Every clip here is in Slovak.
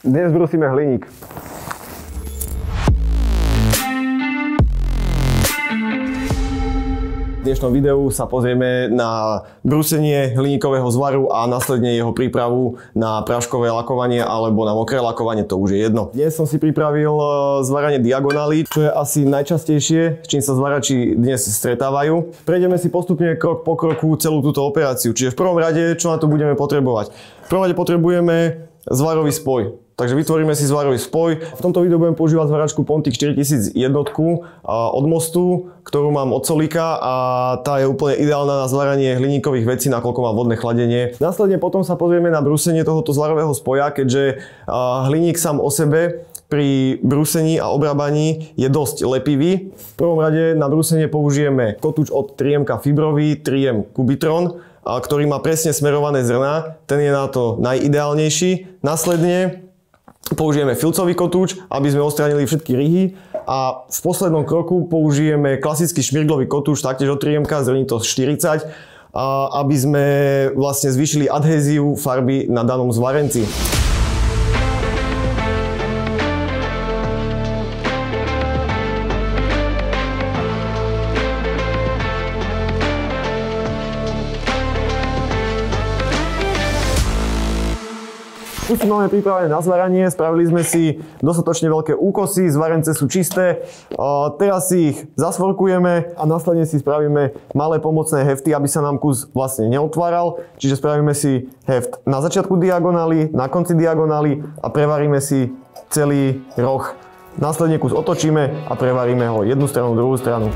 Dnes brúsime hliník. V dnešnom videu sa pozrieme na brúsenie hliníkového zvaru a následne jeho prípravu na práškové lakovanie alebo na mokré lakovanie, to už je jedno. Dnes som si pripravil zvaranie diagonály, čo je asi najčastejšie, s čím sa zvarači dnes stretávajú. Prejdeme si postupne krok po kroku celú túto operáciu, čiže v prvom rade, čo na to budeme potrebovať? V prvom rade potrebujeme zvarový spoj. Takže vytvoríme si zvarový spoj. V tomto videu budem používať zvaračku Pontic 4000 jednotku od Mostu, ktorú mám od Solika a tá je úplne ideálna na zvaranie hliníkových vecí, nakoľko má vodné chladenie. Následne potom sa pozrieme na brúsenie tohoto zvarového spoja, keďže hliník sám o sebe pri brúsení a obrábaní je dosť lepivý. V prvom rade na brúsenie použijeme kotúč od 3M fibrový 3M Cubitron, ktorý má presne smerované zrná. Ten je na to najideálnejší. Následne použijeme filcový kotúč, aby sme odstránili všetky ryhy, a v poslednom kroku použijeme klasický šmirglový kotúč, taktiež od 3M, zrnitosť 40, aby sme vlastne zvýšili adhéziu farby na danom zvarenci. Tu si máme pripravené na zvaranie, spravili sme si dostatočne veľké úkosy, zvarence sú čisté. Teraz si ich zasvorkujeme a následne si spravíme malé pomocné hefty, aby sa nám kus vlastne neotváral. Čiže spravíme si heft na začiatku diagonály, na konci diagonály a prevaríme si celý roh. Následne kus otočíme a prevaríme ho jednu stranu, druhú stranu.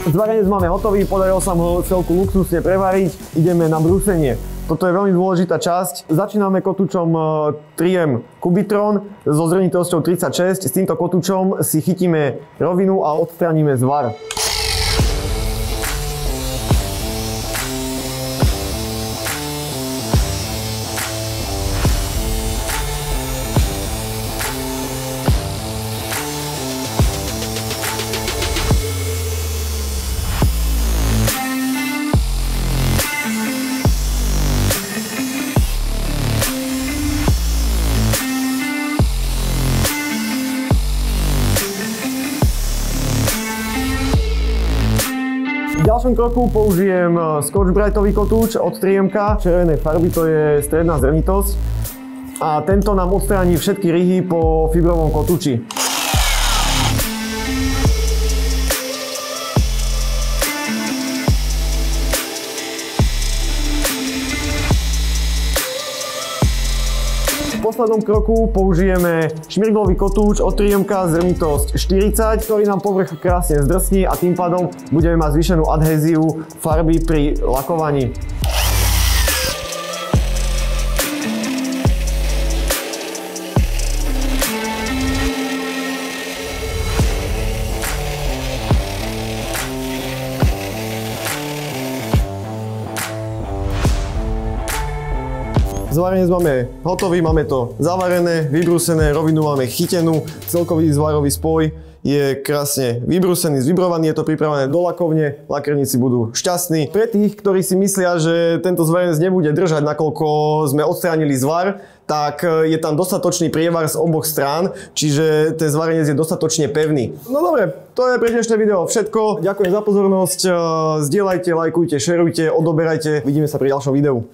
Zvarenec máme hotový, podarilo sa ho celku luxusne prevariť. Ideme na brúsenie. Toto je veľmi dôležitá časť. Začíname kotúčom 3M Cubitron so zrnitosťou 36. S týmto kotúčom si chytíme rovinu a odstránime zvar. V ďalšom kroku použijem Scotch-Brightový kotúč od 3M červenej farby, to je stredná zrnitosť, a tento nám odstráni všetky ryhy po fibrovom kotúči. V poslednom kroku použijeme šmirglový kotúč od 3M zrnitosť 40, ktorý nám povrch krásne zdrsní a tým pádom budeme mať zvýšenú adhéziu farby pri lakovaní. Zvarenec máme hotový, máme to zavarené, vybrúsené, rovinu máme chytenú, celkový zvarový spoj je krásne vybrúsený, zvibrovaný, je to pripravené do lakovne, lakerníci budú šťastní. Pre tých, ktorí si myslia, že tento zvarenec nebude držať, nakoľko sme odstránili zvar, tak je tam dostatočný prievar z oboch strán, čiže ten zvarenec je dostatočne pevný. No dobre, to je pre dnešné video všetko. Ďakujem za pozornosť, zdieľajte, lajkujte, šerujte, odoberajte. Vidíme sa pri ďalšom videu.